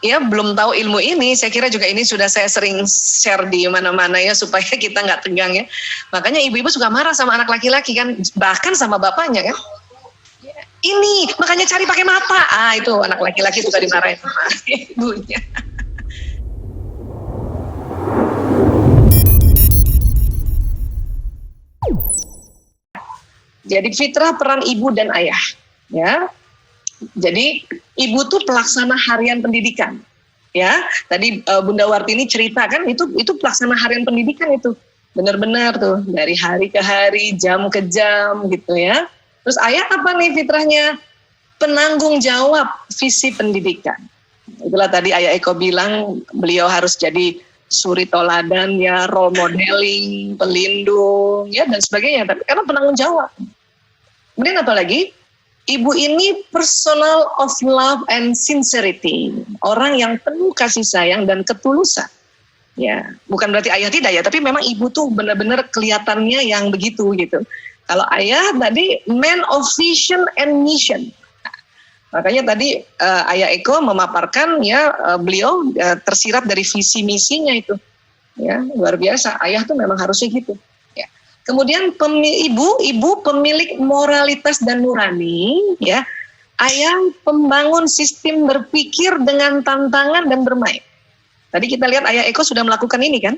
ya belum tahu ilmu ini, saya kira juga ini sudah saya sering share di mana-mana ya, supaya kita nggak tegang ya. Makanya ibu-ibu suka marah sama anak laki-laki kan, bahkan sama bapaknya kan. Ini makanya cari pakai mata. Itu anak laki-laki suka dimarahin sama ibunya. Jadi fitrah peran ibu dan ayah, ya. Jadi ibu tuh pelaksana harian pendidikan, ya. Tadi Bunda Wartini cerita kan, itu pelaksana harian pendidikan itu, benar-benar tuh dari hari ke hari, jam ke jam gitu ya. Terus ayah apa nih fitrahnya? Penanggung jawab visi pendidikan. Itulah tadi Ayah Eko bilang beliau harus jadi suri toladan ya, role modeling, pelindung ya dan sebagainya. Tapi karena penanggung jawab. Kemudian apa lagi? Ibu ini personal of love and sincerity, orang yang penuh kasih sayang dan ketulusan. Ya, bukan berarti ayah tidak ya, tapi memang ibu tuh benar-benar kelihatannya yang begitu gitu. Kalau ayah tadi man of vision and mission. Makanya tadi Ayah Eko memaparkan ya beliau tersirat dari visi misinya itu. Ya, luar biasa. Ayah tuh memang harusnya gitu. Kemudian ibu pemilik moralitas dan nurani, ya. Ayah pembangun sistem berpikir dengan tantangan dan bermain. Tadi kita lihat Ayah Eko sudah melakukan ini kan,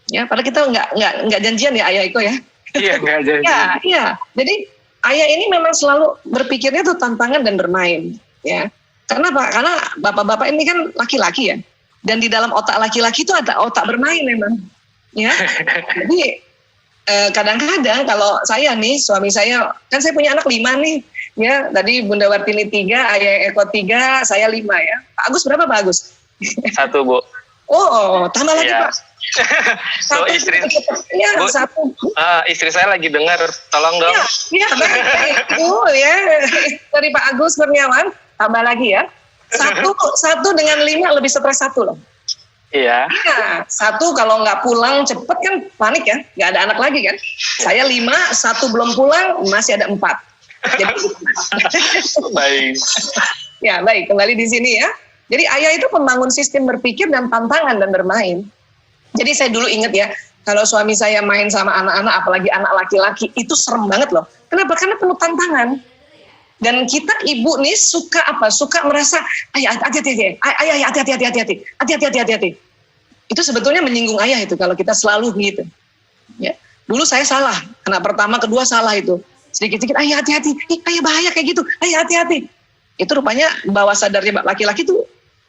ya. Padahal kita nggak janjian ya Ayah Eko ya. Iya nggak janjian. Iya. Jadi Ayah ini memang selalu berpikirnya tuh tantangan dan bermain, ya. Kenapa? Karena bapak-bapak ini kan laki-laki ya, dan di dalam otak laki-laki itu ada otak bermain memang, ya. Jadi kadang-kadang kalau saya nih, suami saya, kan saya punya anak 5 nih, ya. Tadi Bunda Wartini 3, Ayah Eko 3, saya 5 ya. Pak Agus berapa Pak Agus? 1 Bu. Oh, tambah lagi Pak. So istri, ya, Bu, 1. Istri saya lagi dengar, tolong dong. Iya, baik. Ya, dari Pak Agus Kurniawan, tambah lagi ya. 1 dengan 5 lebih stres 1 loh. Iya. Iya, 1 kalau nggak pulang cepet kan panik ya, nggak ada anak lagi kan. Saya 5, 1 belum pulang, masih ada 4. Jadi, baik. Ya baik, kembali di sini ya. Jadi ayah itu pembangun sistem berpikir dan tantangan dan bermain. Jadi saya dulu ingat ya, kalau suami saya main sama anak-anak, apalagi anak laki-laki, itu serem banget loh. Kenapa? Karena penuh tantangan. Dan kita ibu nih suka apa? Suka merasa, ayah hati-hati. Itu sebetulnya menyinggung ayah itu kalau kita selalu gitu. Ya. Dulu saya salah, anak pertama, kedua salah itu. Sedikit-sedikit, ayah hati-hati, ayah bahaya kayak gitu, ayah hati-hati. Itu rupanya bawah sadarnya laki-laki tuh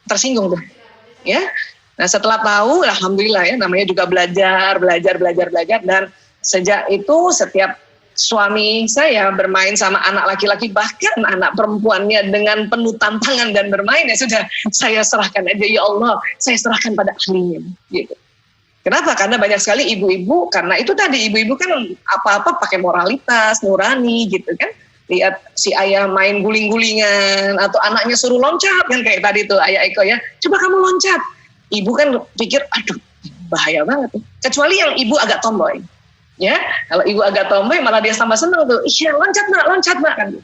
tersinggung tuh. Ya. Nah setelah tahu, alhamdulillah ya, namanya juga belajar, dan sejak itu setiap suami saya bermain sama anak laki-laki, bahkan anak perempuannya dengan penuh tantangan dan bermain, ya sudah, saya serahkan aja, ya Allah, saya serahkan pada ahlinya. Gitu. Kenapa? Karena banyak sekali ibu-ibu, karena itu tadi, ibu-ibu kan apa-apa pakai moralitas, nurani gitu kan. Lihat si ayah main guling-gulingan, atau anaknya suruh loncat, kan kayak tadi tuh Ayah Eko ya, coba kamu loncat. Ibu kan pikir, aduh, bahaya banget. Kecuali yang ibu agak tomboy. Ya, kalau ibu agak tomboy malah dia tambah senang tuh. Iya, loncat nak kan.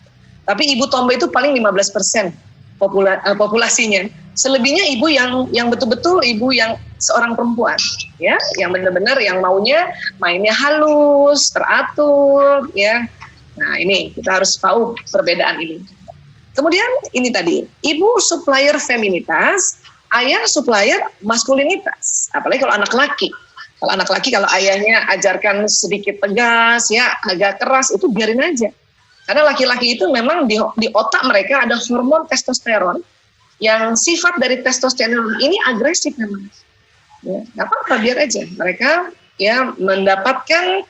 Tapi ibu tomboy itu paling 15% populasinya. Selebihnya ibu yang betul-betul ibu yang seorang perempuan, ya, yang benar-benar yang maunya mainnya halus, teratur, ya. Nah, ini kita harus tahu perbedaan ini. Kemudian ini tadi, ibu supplier feminitas, ayah supplier maskulinitas. Apalagi kalau anak laki. Kalau anak laki, kalau ayahnya ajarkan sedikit tegas, ya agak keras, itu biarin aja. Karena laki-laki itu memang di otak mereka ada hormon testosteron, yang sifat dari testosteron ini agresif memang. Ya, nggak apa-apa, biar aja. Mereka ya mendapatkan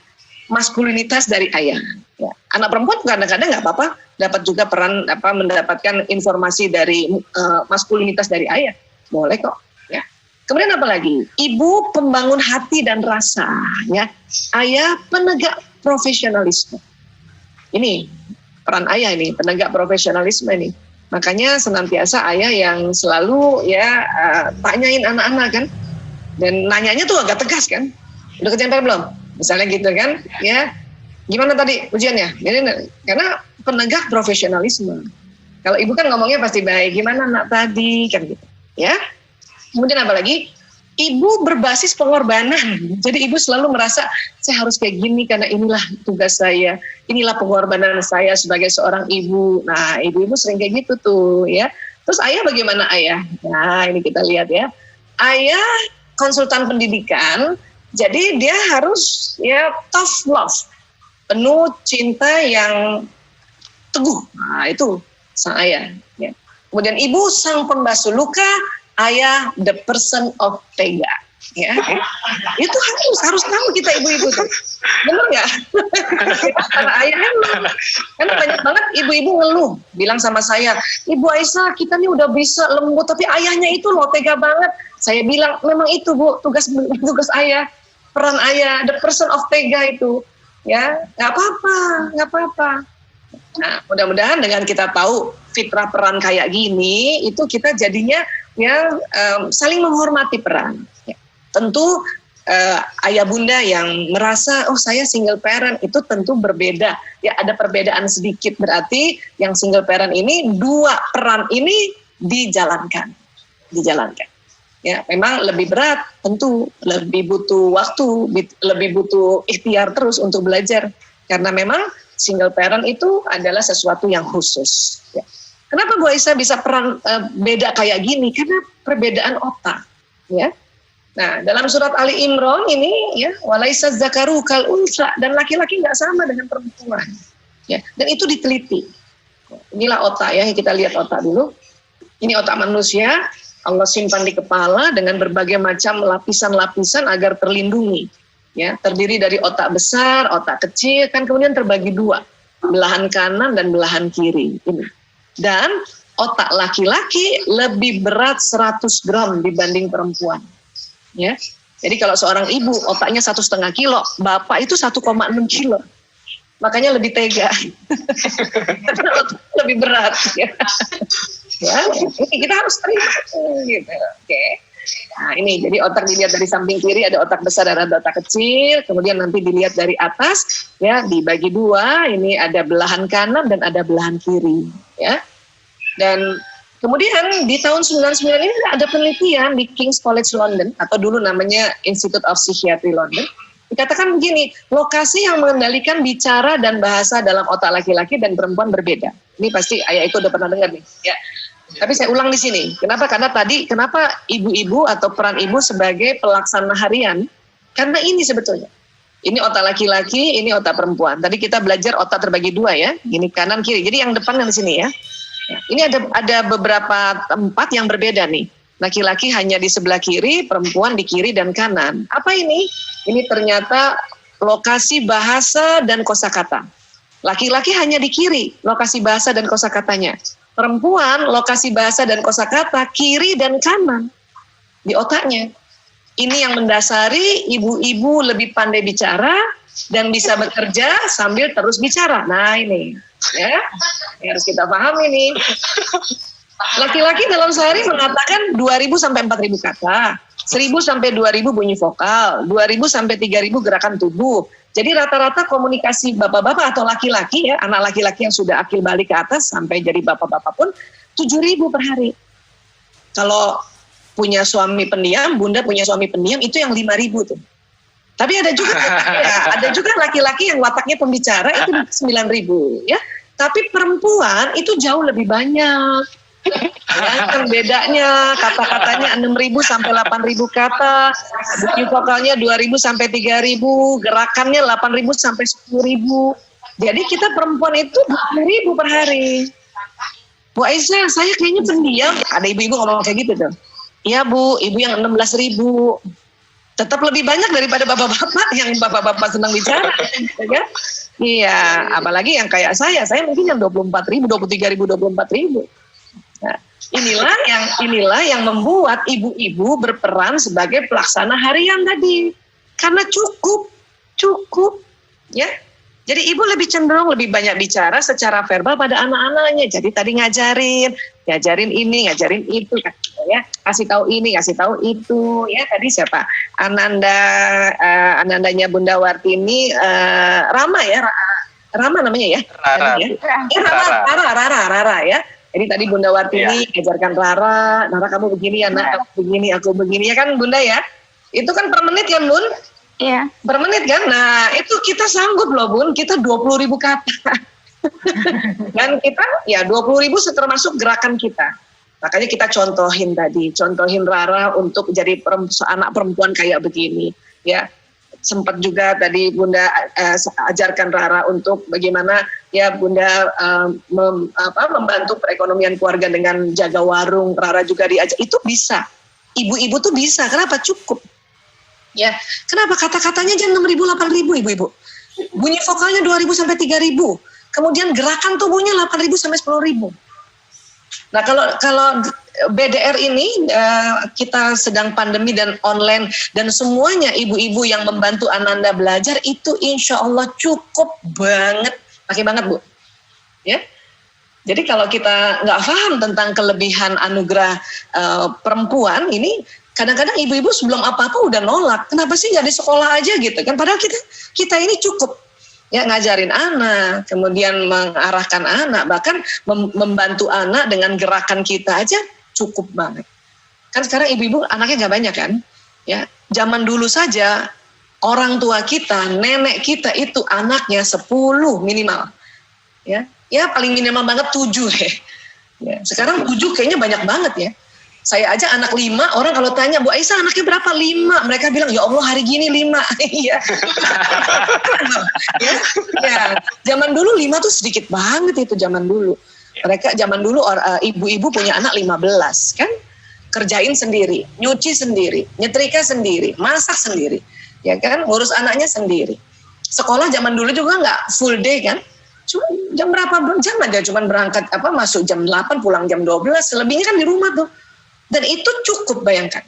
maskulinitas dari ayah. Ya. Anak perempuan kadang-kadang nggak apa-apa, dapat juga peran mendapatkan informasi dari maskulinitas dari ayah. Boleh kok. Ya. Kemudian apa lagi? Ibu pembangun hati dan rasa, ya. Ayah penegak profesionalisme. Ini peran ayah ini, penegak profesionalisme ini. Makanya senantiasa ayah yang selalu ya tanyain anak-anak kan, dan nanyanya tuh agak tegas kan. Udah kerjaan PR belum? Misalnya gitu kan, ya. Gimana tadi ujiannya? Karena penegak profesionalisme. Kalau ibu kan ngomongnya pasti baik. Gimana nak tadi kan gitu, ya. Kemudian apa lagi? Ibu berbasis pengorbanan. Jadi ibu selalu merasa saya harus kayak gini karena inilah tugas saya, inilah pengorbanan saya sebagai seorang ibu. Nah, ibu-ibu sering kayak gitu tuh ya. Terus ayah bagaimana ayah? Nah, ini kita lihat ya. Ayah konsultan pendidikan, jadi dia harus ya tough love, penuh cinta yang teguh. Nah, itu sang ayah. Ya. Kemudian ibu sang pembasuh luka, ayah the person of tega. Ya, itu harus tahu kita ibu-ibu tuh, benar nggak? Karena ayahnya, karena banyak banget ibu-ibu ngeluh, bilang sama saya, Ibu Aisyah kita nih udah bisa lembut, tapi ayahnya itu loh tega banget. Saya bilang memang itu Bu, tugas ayah, peran ayah, the person of tega itu, ya nggak apa-apa. Nah, mudah-mudahan dengan kita tahu fitrah peran kayak gini, itu kita jadinya ya saling menghormati peran. Ya. Tentu ayah bunda yang merasa oh saya single parent itu tentu berbeda. Ya ada perbedaan sedikit, berarti yang single parent ini dua peran ini dijalankan. Ya, memang lebih berat, tentu lebih butuh waktu, lebih butuh ikhtiar terus untuk belajar karena memang single parent itu adalah sesuatu yang khusus. Ya. Kenapa Bu Aisyah bisa peran beda kayak gini? Karena perbedaan otak. Ya. Nah, dalam surat Ali Imran ini, ya, walaisa zakaru kal unsa, dan laki-laki nggak sama dengan perempuan. Ya. Dan itu diteliti. Inilah otak ya, kita lihat otak dulu. Ini otak manusia, Allah simpan di kepala dengan berbagai macam lapisan-lapisan agar terlindungi. Ya, terdiri dari otak besar, otak kecil, kan kemudian terbagi dua, belahan kanan dan belahan kiri. Ini. Dan otak laki-laki lebih berat 100 gram dibanding perempuan. Ya, jadi kalau seorang ibu otaknya 1,5 kilo, bapak itu 1,6 kilo, makanya lebih tega, lebih berat. Ya, ini kita harus terima. Gitu. Oke. Nah ini jadi otak dilihat dari samping kiri, ada otak besar dan ada otak kecil, kemudian nanti dilihat dari atas, ya dibagi dua, ini ada belahan kanan dan ada belahan kiri, ya. Dan kemudian di tahun 99 ini ada penelitian di King's College London, atau dulu namanya Institute of Psychiatry London, dikatakan begini, lokasi yang mengendalikan bicara dan bahasa dalam otak laki-laki dan perempuan berbeda. Ini pasti ayah itu udah pernah dengar nih, ya. Tapi saya ulang di sini. Kenapa? Karena tadi kenapa ibu-ibu atau peran ibu sebagai pelaksana harian? Karena ini sebetulnya. Ini otak laki-laki, ini otak perempuan. Tadi kita belajar otak terbagi dua ya. Ini kanan kiri. Jadi yang depan yang di sini ya. Ini ada beberapa tempat yang berbeda nih. Laki-laki hanya di sebelah kiri, perempuan di kiri dan kanan. Apa ini? Ini ternyata lokasi bahasa dan kosakata. Laki-laki hanya di kiri, lokasi bahasa dan kosakatanya. Perempuan, lokasi bahasa dan kosakata kiri dan kanan di otaknya. Ini yang mendasari ibu-ibu lebih pandai bicara dan bisa bekerja sambil terus bicara. Nah ini, ya, ini harus kita paham ini. Laki-laki dalam sehari mengatakan 2.000 sampai 4.000 kata, 1.000 sampai 2.000 bunyi vokal, 2.000 sampai 3.000 gerakan tubuh. Jadi rata-rata komunikasi bapak-bapak atau laki-laki ya, anak laki-laki yang sudah akil balik ke atas sampai jadi bapak-bapak pun 7.000 per hari. Kalau punya suami pendiam, bunda punya suami pendiam itu yang 5.000 tuh. Tapi ada juga ya, ada juga laki-laki yang wataknya pembicara itu 9.000 ya. Tapi perempuan itu jauh lebih banyak. Ya, kan bedanya kata-katanya 6.000 sampai 8.000 kata, bunyi vokalnya 2.000 sampai 3.000, gerakannya 8.000 sampai 10.000. Jadi kita perempuan itu 20.000 per hari. Bu Aisyah, saya kayaknya pendiam. Ada ibu-ibu ngomong kayak gitu tuh. Iya Bu, ibu yang 16.000. Tetap lebih banyak daripada bapak-bapak yang bapak-bapak senang bicara. Ya? Iya, apalagi yang kayak saya mungkin yang 24.000, 23.000, 24.000. Nah, inilah yang membuat ibu-ibu berperan sebagai pelaksana harian tadi. Karena cukup, ya. Jadi ibu lebih cenderung lebih banyak bicara secara verbal pada anak-anaknya. Jadi tadi ngajarin ini, ngajarin itu, ya. Kasih tahu ini, kasih tahu itu, ya. Tadi siapa? Anandanya Bunda Wartini, Rama ya, Rama namanya ya. Rara ya. Rara ya. Jadi tadi Bunda Wartini ajarkan Rara kamu begini ya nak, aku begini, aku begini ya kan Bunda ya. Itu kan per menit ya Bun? Iya. Per menit kan? Nah itu kita sanggup loh Bun, kita 20.000 kata. Dan kita ya 20.000 termasuk gerakan kita. Makanya kita contohin Rara untuk jadi anak perempuan kayak begini ya. Sempat juga tadi Bunda ajarkan Rara untuk bagaimana ya Bunda membantu perekonomian keluarga dengan jaga warung. Rara juga diajar, itu bisa. Ibu-ibu tuh bisa, kenapa? Cukup. Ya, kenapa kata-katanya jangan 6.000, 8.000 ibu-ibu. Bunyi vokalnya 2.000 sampai 3.000. Kemudian gerakan tubuhnya 8.000 sampai 10.000. Nah kalau BDR ini kita sedang pandemi dan online dan semuanya ibu-ibu yang membantu Ananda belajar itu insya Allah cukup banget, pakai banget Bu. Ya, jadi kalau kita nggak paham tentang kelebihan anugerah perempuan ini, kadang-kadang ibu-ibu sebelum apa-apa udah nolak. Kenapa sih nggak di sekolah aja gitu kan? Padahal kita ini cukup. Ya ngajarin anak, kemudian mengarahkan anak, bahkan membantu anak dengan gerakan kita aja cukup banget. Kan sekarang ibu-ibu anaknya nggak banyak kan? Ya, zaman dulu saja orang tua kita, nenek kita itu anaknya 10 minimal. Ya paling minimal banget 7 ya. Sekarang 7 kayaknya banyak banget ya. Saya aja anak 5, orang kalau tanya, Bu Aisyah anaknya berapa? 5. Mereka bilang, ya Allah hari gini 5. Iya. ya. Zaman dulu 5 tuh sedikit banget itu zaman dulu. Mereka zaman dulu ibu-ibu punya anak 15 kan? Kerjain sendiri, nyuci sendiri, nyetrika sendiri, masak sendiri. Ya kan? Ngurus anaknya sendiri. Sekolah zaman dulu juga nggak full day kan? Cuma jam berapa jam aja, cuma berangkat masuk jam 8, pulang jam 12, selebihnya kan di rumah tuh. Dan itu cukup, bayangkan.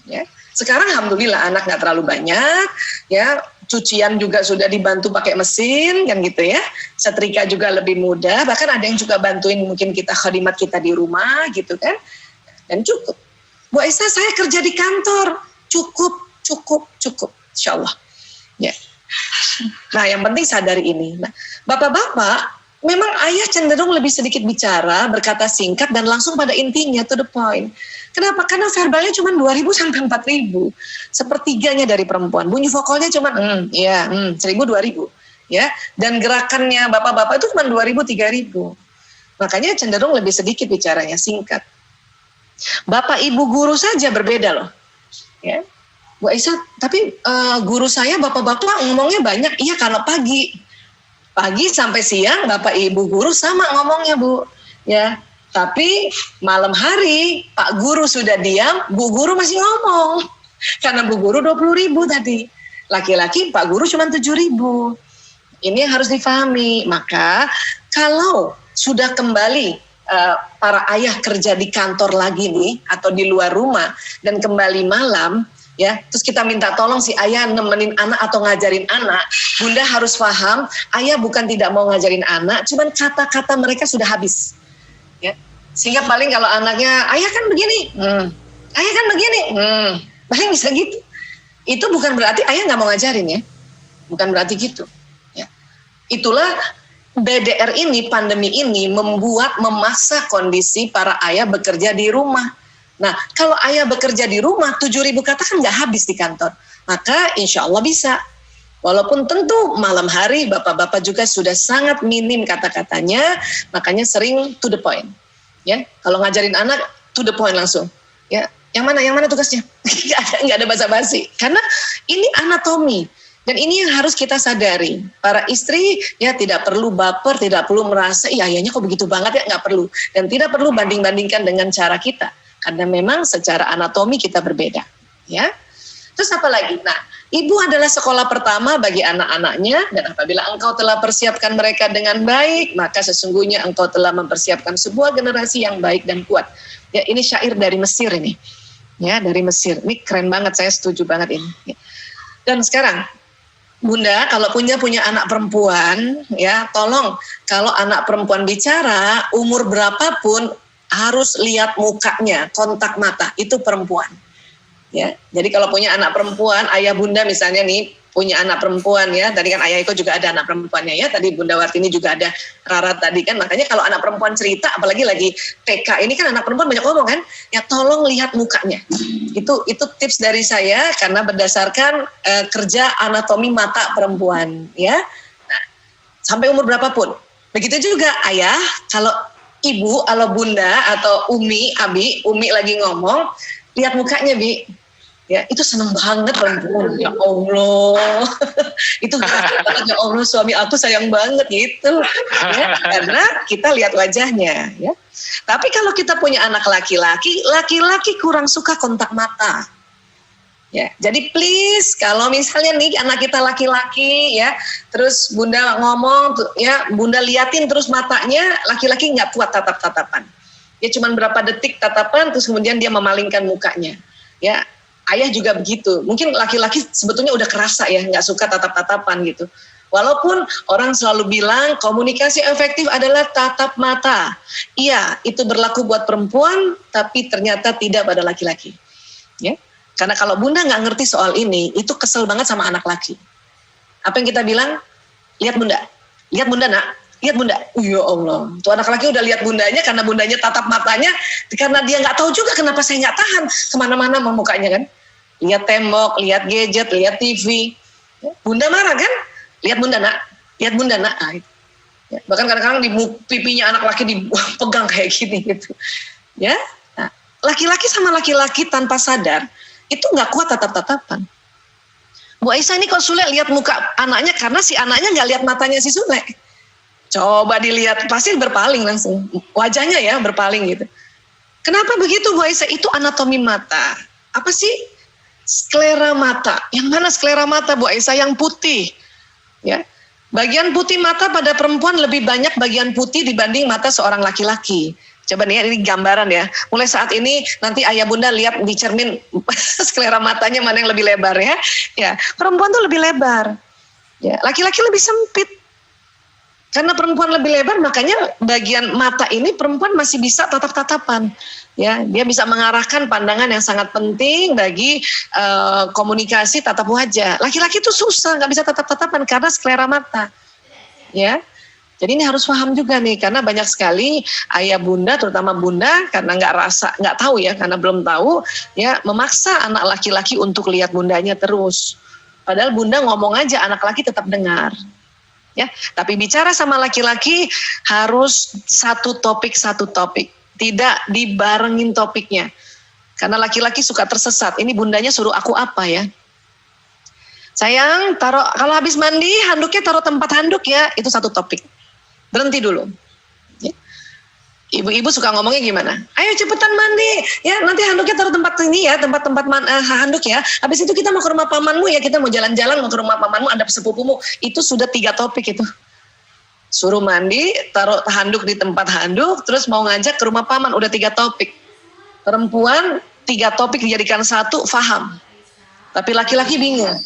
Ya. Sekarang alhamdulillah anak nggak terlalu banyak, ya cucian juga sudah dibantu pakai mesin kan gitu ya. Setrika juga lebih mudah, bahkan ada yang juga bantuin mungkin kita khadimat kita di rumah gitu kan. Dan cukup. Bu Aisyah saya kerja di kantor, cukup, insya Allah. Ya. Nah yang penting sadari ini. Nah, bapak-bapak, memang ayah cenderung lebih sedikit bicara, berkata singkat dan langsung pada intinya, to the point. Kenapa? Karena verbalnya cuma 2.000 sampai 4.000. Sepertiganya dari perempuan. Bunyi vokalnya cuma 1.000, 2.000. Ya. Dan gerakannya bapak-bapak itu cuma 2.000, 3.000. Makanya cenderung lebih sedikit bicaranya, singkat. Bapak ibu guru saja berbeda loh. Ya. Bu Aisyah, tapi guru saya bapak-bapak ngomongnya banyak. Iya kalau pagi sampai siang bapak ibu guru sama ngomongnya Bu ya, tapi malam hari Pak guru sudah diam, Bu guru masih ngomong karena Bu guru 20.000 tadi, laki-laki Pak guru cuma 7.000. Ini yang harus difahami. Maka kalau sudah kembali para ayah kerja di kantor lagi nih atau di luar rumah dan kembali malam ya, terus kita minta tolong si ayah nemenin anak atau ngajarin anak, Bunda harus paham, ayah bukan tidak mau ngajarin anak, cuman kata-kata mereka sudah habis. Ya. Sehingga paling kalau anaknya, ayah kan begini, ayah kan begini, paling bisa gitu. Itu bukan berarti ayah nggak mau ngajarin ya, bukan berarti gitu. Ya. Itulah BDR ini, pandemi ini memaksa kondisi para ayah bekerja di rumah. Nah, kalau ayah bekerja di rumah, 7.000 kata kan nggak habis di kantor. Maka insya Allah bisa. Walaupun tentu malam hari bapak-bapak juga sudah sangat minim kata-katanya, makanya sering to the point. Ya, kalau ngajarin anak to the point langsung. Ya, yang mana tugasnya? Nggak ada basa-basi. Karena ini anatomi. Dan ini yang harus kita sadari. Para istri ya tidak perlu baper, tidak perlu merasa, ayahnya kok begitu banget ya, nggak perlu. Dan tidak perlu banding-bandingkan dengan cara kita. Karena memang secara anatomi kita berbeda, ya. Terus apa lagi? Nah, ibu adalah sekolah pertama bagi anak-anaknya, dan apabila engkau telah persiapkan mereka dengan baik, maka sesungguhnya engkau telah mempersiapkan sebuah generasi yang baik dan kuat. Ya, ini syair dari Mesir ini, ya dari Mesir. Ini keren banget, saya setuju banget ini. Ya. Dan sekarang, Bunda, kalau punya anak perempuan, ya tolong kalau anak perempuan bicara umur berapapun harus lihat mukanya, kontak mata, itu perempuan. Ya, jadi kalau punya anak perempuan, ayah bunda misalnya nih, punya anak perempuan ya. Tadi kan Ayah Eko juga ada anak perempuannya ya. Tadi Bunda Wartini juga ada Rara tadi kan. Makanya kalau anak perempuan cerita, apalagi lagi TK ini kan anak perempuan banyak ngomong kan. Ya tolong lihat mukanya. Itu tips dari saya karena berdasarkan kerja anatomi mata perempuan ya. Nah, sampai umur berapapun. Begitu juga Ayah, kalau Ibu, kalau Bunda atau Umi lagi ngomong, lihat mukanya, Bi. Ya, itu seneng banget perempuan. Ya Allah. Itu banget, ya Allah, suami aku sayang banget gitu. Ya, karena kita lihat wajahnya, ya. Tapi kalau kita punya anak laki-laki kurang suka kontak mata. Ya, jadi please kalau misalnya nih anak kita laki-laki ya, terus Bunda ngomong ya, Bunda liatin terus matanya, laki-laki nggak kuat tatap-tatapan. Ya cuman berapa detik tatapan terus kemudian dia memalingkan mukanya. Ya, Ayah juga begitu. Mungkin laki-laki sebetulnya udah kerasa ya nggak suka tatap-tatapan gitu. Walaupun orang selalu bilang komunikasi efektif adalah tatap mata. Iya, itu berlaku buat perempuan, tapi ternyata tidak pada laki-laki. Ya. Karena kalau Bunda nggak ngerti soal ini, itu kesel banget sama anak laki. Apa yang kita bilang? Lihat Bunda nak, lihat Bunda. Ya Allah, tuh anak laki udah lihat Bundanya karena Bundanya tatap matanya, karena dia nggak tahu juga kenapa saya nggak tahan kemana-mana memukanya kan. Lihat tembok, lihat gadget, lihat TV. Bunda marah kan? Lihat Bunda nak. Nah, itu. Ya, bahkan kadang-kadang di pipinya anak laki dipegang kayak gini gitu. Ya, nah, laki-laki sama laki-laki tanpa sadar itu nggak kuat tatap-tatapan. Bu Aisyah ini kok Sule lihat muka anaknya karena si anaknya nggak lihat matanya si Sule. Coba dilihat pasti berpaling langsung wajahnya ya berpaling gitu. Kenapa begitu Bu Aisyah? Itu anatomi mata. Apa sih? Sklera mata. Yang mana sklera mata Bu Aisyah? Yang putih. Ya. Bagian putih mata pada perempuan lebih banyak bagian putih dibanding mata seorang laki-laki. Coba nih ini gambaran ya. Mulai saat ini nanti Ayah Bunda lihat di cermin sklera matanya mana yang lebih lebar ya. Ya, perempuan tuh lebih lebar. Ya, laki-laki lebih sempit. Karena perempuan lebih lebar makanya bagian mata ini perempuan masih bisa tatap-tatapan. Ya, dia bisa mengarahkan pandangan yang sangat penting bagi komunikasi tatap wajah. Laki-laki itu susah, nggak bisa tatap-tatapan karena sklera mata. Ya. Jadi ini harus paham juga nih, karena banyak sekali ayah bunda, terutama bunda, karena nggak tahu ya, karena belum tahu, ya memaksa anak laki-laki untuk lihat bundanya terus. Padahal bunda ngomong aja, anak laki tetap dengar. Ya, tapi bicara sama laki-laki harus satu topik, tidak dibarengin topiknya. Karena laki-laki suka tersesat. Ini bundanya suruh aku apa ya? Sayang, kalau habis mandi handuknya taruh tempat handuk ya, itu satu topik. Berhenti dulu. Ya. Ibu-ibu suka ngomongnya gimana? Ayo cepetan mandi, ya nanti handuknya taruh tempat ini ya, tempat handuk ya. Habis itu kita mau ke rumah pamanmu ya, kita mau jalan-jalan mau ke rumah pamanmu, ada sepupumu. Itu sudah 3 topik itu. Suruh mandi, taruh handuk di tempat handuk, terus mau ngajak ke rumah paman, udah 3 topik. Perempuan 3 topik dijadikan satu, faham. Tapi laki-laki bingung.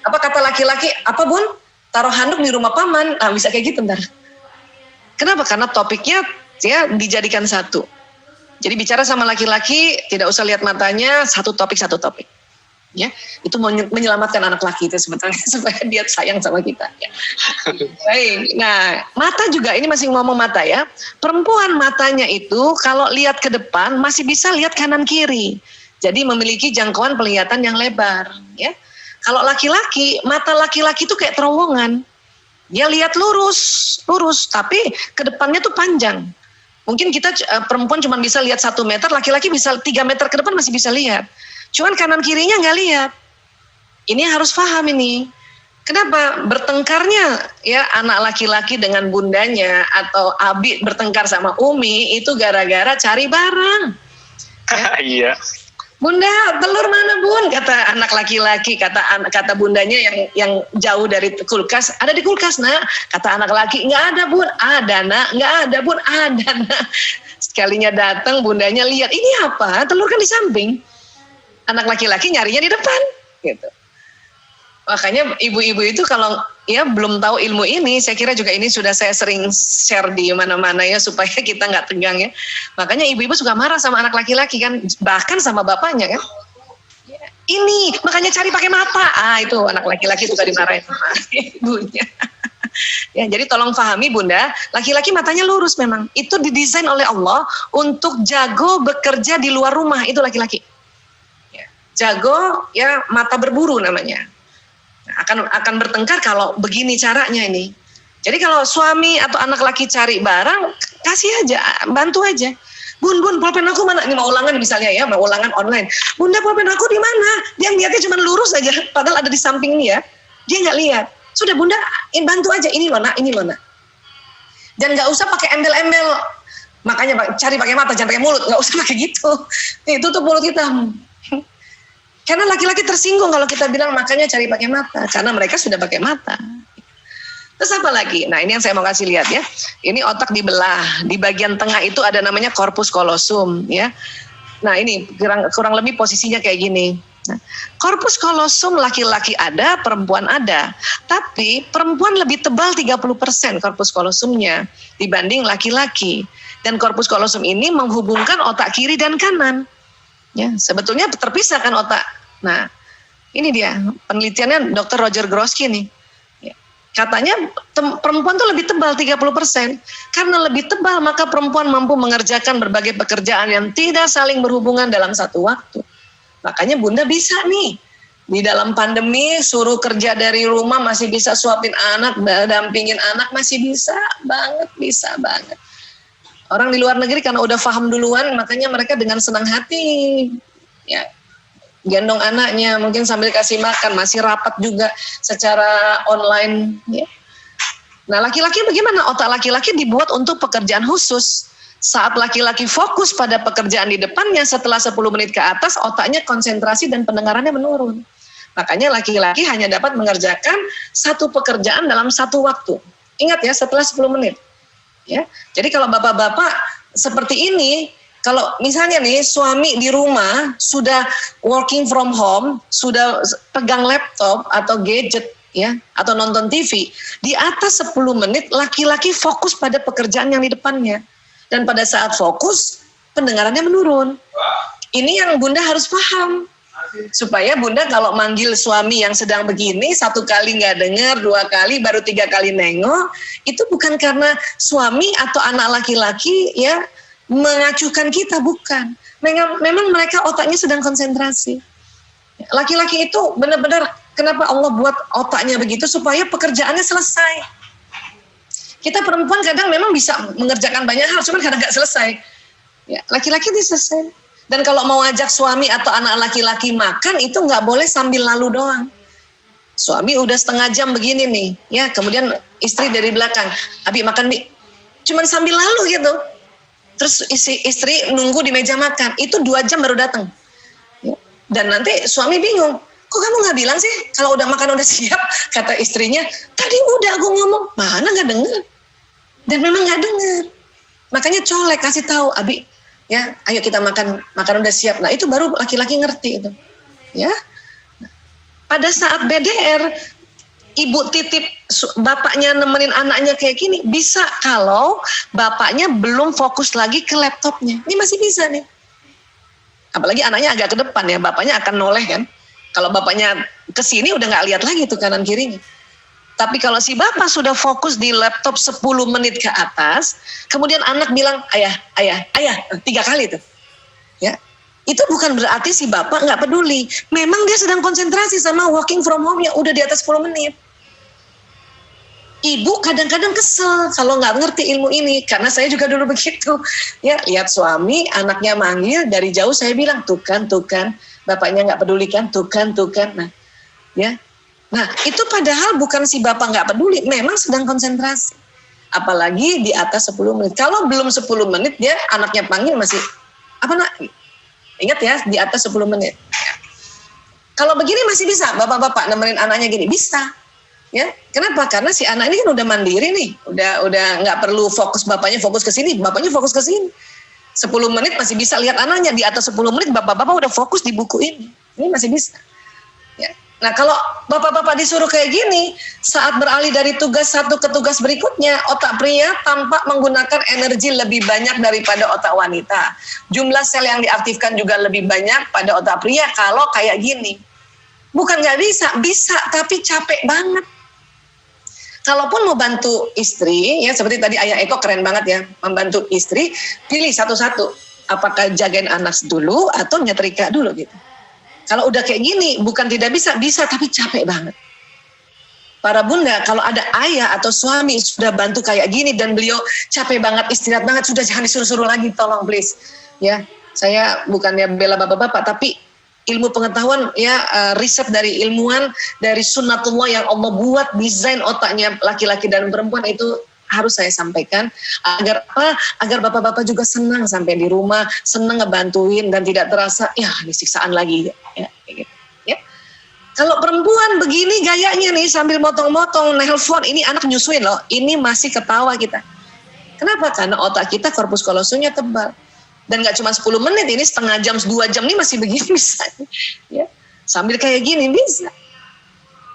Apa kata laki-laki? Apa bun? Taruh handuk di rumah paman, nah bisa kayak gitu ntar. Kenapa? Karena topiknya ya dijadikan satu. Jadi bicara sama laki-laki tidak usah lihat matanya, satu topik. Ya, itu menyelamatkan anak laki itu sebetulnya supaya dia sayang sama kita. Ya. Baik. Nah, mata juga ini masih ngomong mata ya. Perempuan matanya itu kalau lihat ke depan masih bisa lihat kanan kiri. Jadi memiliki jangkauan penglihatan yang lebar. Ya. Kalau laki-laki, mata laki-laki itu kayak terowongan. Dia lihat lurus, tapi ke depannya tuh panjang. Mungkin kita perempuan cuma bisa lihat 1 meter, laki-laki bisa 3 meter ke depan masih bisa lihat. Cuman kanan kirinya nggak lihat. Ini harus paham ini. Kenapa? Bertengkarnya ya anak laki-laki dengan bundanya atau Abi bertengkar sama Umi itu gara-gara cari barang. Ya. Iya. Bunda, telur mana bun? Kata anak laki-laki, kata bundanya yang jauh dari kulkas. Ada di kulkas nak. Kata anak laki, nggak ada bun. Ada nak, nggak ada bun. Ada nak. Sekalinya datang bundanya lihat, ini apa? Telur kan di samping. Anak laki-laki nyarinya di depan. Gitu. Makanya ibu-ibu itu kalau ya belum tahu ilmu ini, saya kira juga ini sudah saya sering share di mana-mana ya supaya kita nggak tegang ya. Makanya ibu-ibu suka marah sama anak laki-laki kan, bahkan sama bapaknya kan. Ini makanya cari pakai mata. Itu anak laki-laki suka dimarahin sama ibunya. Ya, jadi tolong pahami Bunda, laki-laki matanya lurus memang. Itu didesain oleh Allah untuk jago bekerja di luar rumah, itu laki-laki. Ya, jago ya mata berburu namanya. Nah, akan bertengkar kalau begini caranya ini. Jadi kalau suami atau anak laki cari barang, kasih aja, bantu aja. Bun, pulpen aku mana? Ini mau ulangan misalnya ya, mau ulangan online. Bunda, pulpen aku di mana? Dia ngeliatnya cuma lurus aja, padahal ada di samping ini ya. Dia nggak lihat. Sudah Bunda, bantu aja, ini loh nak, ini loh nak. Dan nggak usah pakai embel-embel. Makanya cari pakai mata, jangan pakai mulut. Nggak usah pakai gitu. Tutup mulut kita. Karena laki-laki tersinggung kalau kita bilang makanya cari pakai mata. Karena mereka sudah pakai mata. Terus apa lagi? Nah ini yang saya mau kasih lihat ya. Ini otak dibelah. Di bagian tengah itu ada namanya corpus callosum ya. Nah ini kurang lebih posisinya kayak gini. Nah, corpus callosum laki-laki ada, perempuan ada. Tapi perempuan lebih tebal 30% corpus callosumnya dibanding laki-laki. Dan corpus callosum ini menghubungkan otak kiri dan kanan. Ya, sebetulnya terpisah kan otak. Nah, ini dia penelitiannya Dr. Roger Grosky nih. Ya, katanya perempuan tuh lebih tebal 30%. Karena lebih tebal maka perempuan mampu mengerjakan berbagai pekerjaan yang tidak saling berhubungan dalam satu waktu. Makanya Bunda bisa nih, di dalam pandemi suruh kerja dari rumah masih bisa suapin anak, dampingin anak masih bisa banget. Orang di luar negeri karena udah paham duluan, makanya mereka dengan senang hati, ya gendong anaknya, mungkin sambil kasih makan, masih rapat juga secara online. Ya. Nah laki-laki bagaimana? Otak laki-laki dibuat untuk pekerjaan khusus. Saat laki-laki fokus pada pekerjaan di depannya, setelah 10 menit ke atas, otaknya konsentrasi dan pendengarannya menurun. Makanya laki-laki hanya dapat mengerjakan satu pekerjaan dalam satu waktu. Ingat ya, setelah 10 menit. Ya. Jadi kalau bapak-bapak seperti ini, kalau misalnya nih suami di rumah sudah working from home, sudah pegang laptop atau gadget, ya, atau nonton TV, di atas 10 menit laki-laki fokus pada pekerjaan yang di depannya. Dan pada saat fokus, pendengarannya menurun. Ini yang Bunda harus paham. Supaya Bunda kalau manggil suami yang sedang begini, 1 kali nggak dengar, 2 kali, baru 3 kali nengok, itu bukan karena suami atau anak laki-laki ya mengacuhkan kita, bukan. Memang mereka otaknya sedang konsentrasi. Laki-laki itu benar-benar, kenapa Allah buat otaknya begitu? Supaya pekerjaannya selesai. Kita perempuan kadang memang bisa mengerjakan banyak hal, cuman kadang nggak selesai. Ya, laki-laki ini selesai. Dan kalau mau ajak suami atau anak laki-laki makan, itu nggak boleh sambil lalu doang. Suami udah setengah jam begini nih, ya, kemudian istri dari belakang, Abi makan Bi, cuman sambil lalu gitu. Terus istri nunggu di meja makan, itu 2 jam baru datang. Ya. Dan nanti suami bingung, kok kamu nggak bilang sih kalau udah makan udah siap? Kata istrinya, tadi udah aku ngomong, mana nggak dengar. Dan memang nggak dengar. Makanya colek, kasih tahu, Abi, ya, ayo kita makan udah siap. Nah itu baru laki-laki ngerti itu, ya. Pada saat BDR, ibu titip bapaknya nemenin anaknya kayak gini, bisa kalau bapaknya belum fokus lagi ke laptopnya. Ini masih bisa nih. Apalagi anaknya agak ke depan ya, bapaknya akan noleh kan. Kalau bapaknya ke sini udah nggak lihat lagi tuh kanan kirinya. Tapi kalau si bapak sudah fokus di laptop 10 menit ke atas, kemudian anak bilang, ayah, 3 kali tuh. Ya. Itu bukan berarti si bapak nggak peduli. Memang dia sedang konsentrasi sama working from home-nya udah di atas 10 menit. Ibu kadang-kadang kesel kalau nggak ngerti ilmu ini, karena saya juga dulu begitu. Ya, lihat suami, anaknya manggil, dari jauh saya bilang, tuh kan, bapaknya nggak peduli kan, tuh kan. Nah, ya. Nah, itu padahal bukan si bapak nggak peduli, memang sedang konsentrasi. Apalagi di atas 10 menit. Kalau belum 10 menit, dia anaknya panggil masih, apa nak? Ingat ya, di atas 10 menit. Kalau begini masih bisa, bapak-bapak nemenin anaknya gini, bisa. Ya, kenapa? Karena si anak ini kan udah mandiri nih, udah nggak perlu fokus bapaknya fokus ke sini, bapaknya fokus ke sini. 10 menit masih bisa lihat anaknya, di atas 10 menit bapak-bapak udah fokus di buku ini masih bisa. Ya. Nah kalau bapak-bapak disuruh kayak gini, saat beralih dari tugas satu ke tugas berikutnya, otak pria tampak menggunakan energi lebih banyak daripada otak wanita. Jumlah sel yang diaktifkan juga lebih banyak pada otak pria kalau kayak gini. Bukan nggak bisa, bisa tapi capek banget. Kalaupun mau bantu istri, ya seperti tadi Ayah Eko keren banget ya, membantu istri, pilih satu-satu. Apakah jagain anak dulu atau nyetrika dulu gitu. Kalau udah kayak gini, bukan tidak bisa, bisa tapi capek banget. Para bunda, kalau ada ayah atau suami sudah bantu kayak gini dan beliau capek banget, istirahat banget, sudah jangan disuruh-suruh lagi, tolong please. Ya, saya bukannya bela bapak-bapak, tapi ilmu pengetahuan ya riset dari ilmuwan dari sunnatullah yang Allah buat desain otaknya laki-laki dan perempuan itu harus saya sampaikan agar apa? Agar bapak-bapak juga senang sampai di rumah, senang ngebantuin dan tidak terasa ya ini siksaan lagi ya, gitu, ya. Kalau perempuan begini gayanya nih sambil motong-motong nelpon, ini anak nyusuin loh, ini masih ketawa kita. Kenapa? Karena otak kita korpus kolosumnya tebal. Dan gak cuma 10 menit, ini setengah jam, 2 jam ini masih begini bisa. Ya. Sambil kayak gini bisa.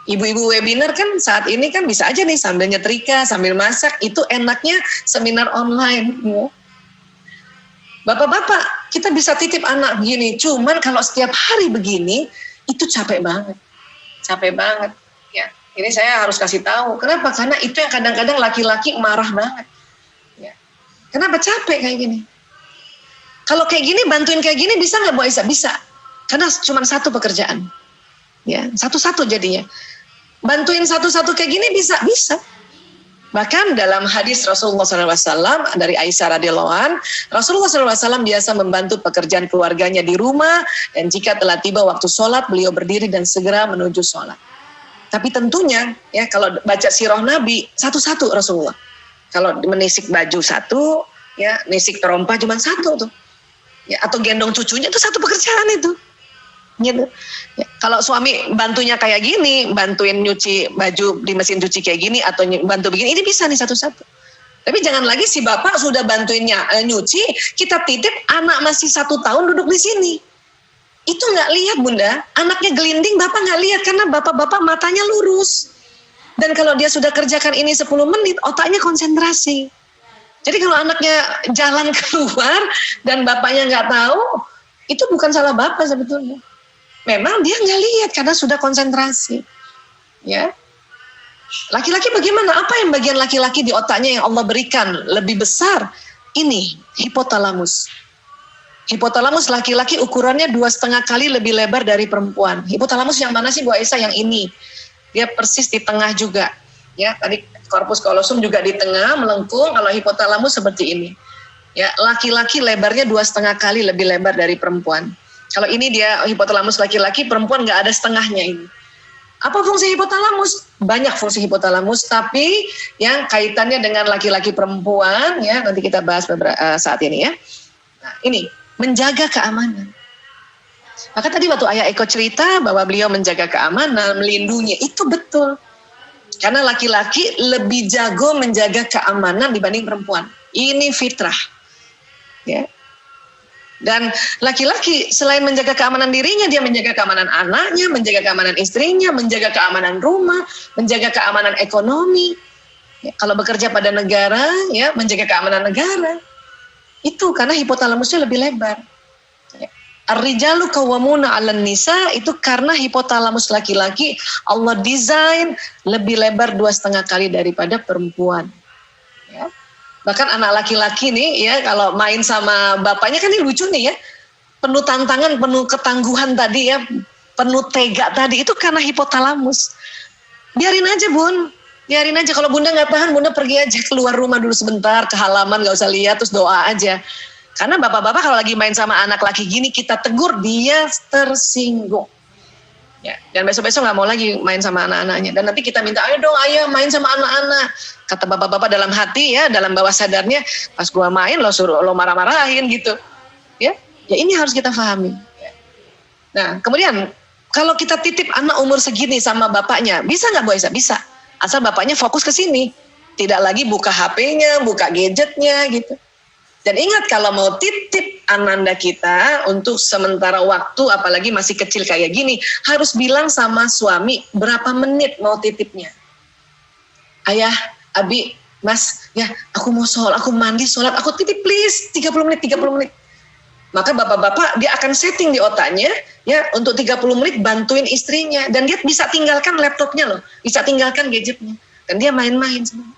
Ibu-ibu webinar kan saat ini kan bisa aja nih sambil nyetrika, sambil masak, itu enaknya seminar online. Ya. Bapak-bapak, kita bisa titip anak begini, cuman kalau setiap hari begini, itu capek banget. Capek banget. Ya. Ini saya harus kasih tahu. Kenapa? Karena itu yang kadang-kadang laki-laki marah banget. Ya. Kenapa capek kayak gini? Kalau kayak gini, bantuin kayak gini bisa nggak Bu Aisyah? Bisa. Karena cuma satu pekerjaan. Ya, satu-satu jadinya. Bantuin satu-satu kayak gini bisa. Bahkan dalam hadis Rasulullah SAW dari Aisyah radhiyallahu an, Rasulullah SAW biasa membantu pekerjaan keluarganya di rumah dan jika telah tiba waktu sholat, beliau berdiri dan segera menuju sholat. Tapi tentunya ya kalau baca sirah Nabi satu-satu Rasulullah. Kalau menisik baju satu, ya nisik terompa cuma satu tuh. Ya, atau gendong cucunya itu satu pekerjaan itu. Gitu. Ya, kalau suami bantunya kayak gini, bantuin nyuci baju di mesin cuci kayak gini atau bantu begini, ini bisa nih satu-satu. Tapi jangan lagi si bapak sudah bantuinnya nyuci, kita titip anak masih 1 tahun duduk di sini. Itu nggak lihat bunda, anaknya gelinding bapak nggak lihat karena bapak-bapak matanya lurus. Dan kalau dia sudah kerjakan ini 10 menit, otaknya konsentrasi. Jadi kalau anaknya jalan keluar dan bapaknya nggak tahu, itu bukan salah bapak sebetulnya. Memang dia nggak lihat karena sudah konsentrasi. Ya, laki-laki bagaimana? Apa yang bagian laki-laki di otaknya yang Allah berikan lebih besar? Ini hipotalamus. Hipotalamus laki-laki ukurannya 2,5 kali lebih lebar dari perempuan. Hipotalamus yang mana sih Bu Aisyah? Yang ini. Dia persis di tengah juga. Ya, tadi korpus kolosum juga di tengah melengkung. Kalau hipotalamus seperti ini. Ya, laki-laki lebarnya 2,5 kali lebih lebar dari perempuan. Kalau ini dia hipotalamus laki-laki, perempuan nggak ada setengahnya ini. Apa fungsi hipotalamus? Banyak fungsi hipotalamus, tapi yang kaitannya dengan laki-laki perempuan, ya nanti kita bahas saat ini ya. Nah, ini menjaga keamanan. Maka tadi waktu Ayah Eko cerita bahwa beliau menjaga keamanan, melindungi, itu betul. Karena laki-laki lebih jago menjaga keamanan dibanding perempuan. Ini fitrah. Ya. Dan laki-laki selain menjaga keamanan dirinya, dia menjaga keamanan anaknya, menjaga keamanan istrinya, menjaga keamanan rumah, menjaga keamanan ekonomi. Ya, kalau bekerja pada negara, ya menjaga keamanan negara. Itu karena hipotalamusnya lebih lebar. Ya. Ar-rijalu qawwamuna 'alan nisa, itu karena hipotalamus laki-laki Allah desain lebih lebar 2,5 kali daripada perempuan. Ya. Bahkan anak laki-laki nih ya kalau main sama bapaknya kan ini lucu nih ya. Penuh tantangan, penuh ketangguhan tadi ya. Penuh tega tadi itu karena hipotalamus. Biarin aja bun. Biarin aja. Kalau bunda gak tahan, bunda pergi aja keluar rumah dulu sebentar. Ke halaman gak usah lihat terus doa aja. Karena bapak-bapak kalau lagi main sama anak laki gini kita tegur dia tersinggung. Ya, dan besok-besok nggak mau lagi main sama anak-anaknya. Dan nanti kita minta, ayo dong ayah main sama anak-anak. Kata bapak-bapak dalam hati ya, dalam bawah sadarnya, pas gua main lo suruh lo marah-marahin gitu. Ya ini harus kita pahami. Nah kemudian kalau kita titip anak umur segini sama bapaknya, bisa nggak Bu Aisyah? Bisa. Asal bapaknya fokus ke sini. Tidak lagi buka HP-nya, buka gadgetnya gitu. Dan ingat kalau mau titip ananda kita untuk sementara waktu, apalagi masih kecil kayak gini, harus bilang sama suami berapa menit mau titipnya. Ayah, Abi, Mas, ya aku mau sholat, aku mandi, sholat, aku titip please 30 menit. Maka bapak-bapak dia akan setting di otaknya ya untuk 30 menit bantuin istrinya, dan dia bisa tinggalkan laptopnya loh, bisa tinggalkan gadgetnya, dan dia main-main semua.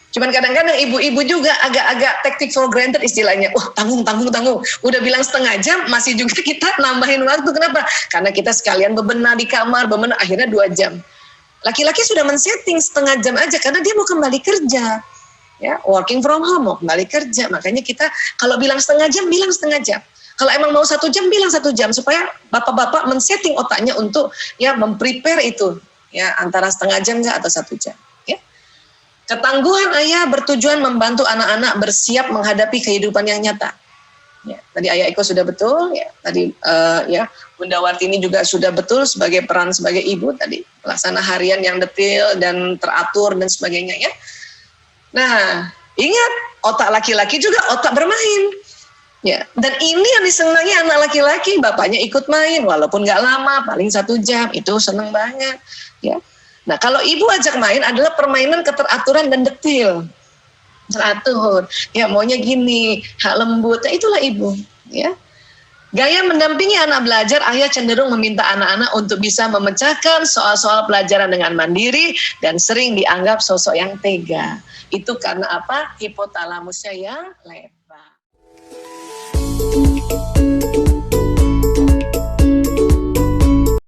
Cuman kadang-kadang ibu-ibu juga agak-agak take for granted istilahnya. Tanggung. Udah bilang setengah jam, masih juga kita nambahin waktu. Kenapa? Karena kita sekalian bebenah di kamar, akhirnya 2 jam. Laki-laki sudah men-setting setengah jam aja, karena dia mau kembali kerja. Ya, working from home, mau kembali kerja. Makanya kita kalau bilang setengah jam, bilang setengah jam. Kalau emang mau 1 jam, bilang 1 jam. Supaya bapak-bapak men-setting otaknya untuk ya memprepare itu. Ya, antara setengah jam atau 1 jam. Ketangguhan ayah bertujuan membantu anak-anak bersiap menghadapi kehidupan yang nyata. Ya, tadi Ayah Eko sudah betul, ya. Tadi ya Bunda Wartini juga sudah betul sebagai peran sebagai ibu tadi, pelaksana harian yang detail dan teratur dan sebagainya ya. Nah, ingat otak laki-laki juga otak bermain. Ya, dan ini yang disenangi anak laki-laki, bapaknya ikut main walaupun nggak lama, paling 1 jam, itu seneng banget. Ya. Nah, kalau ibu ajak main adalah permainan keteraturan dan detail. Teratur, ya maunya gini, hak lembut, ya itulah ibu. Ya. Gaya mendampingi anak belajar, ayah cenderung meminta anak-anak untuk bisa memecahkan soal-soal pelajaran dengan mandiri dan sering dianggap sosok yang tega. Itu karena apa? Hipotalamusnya yang lebar.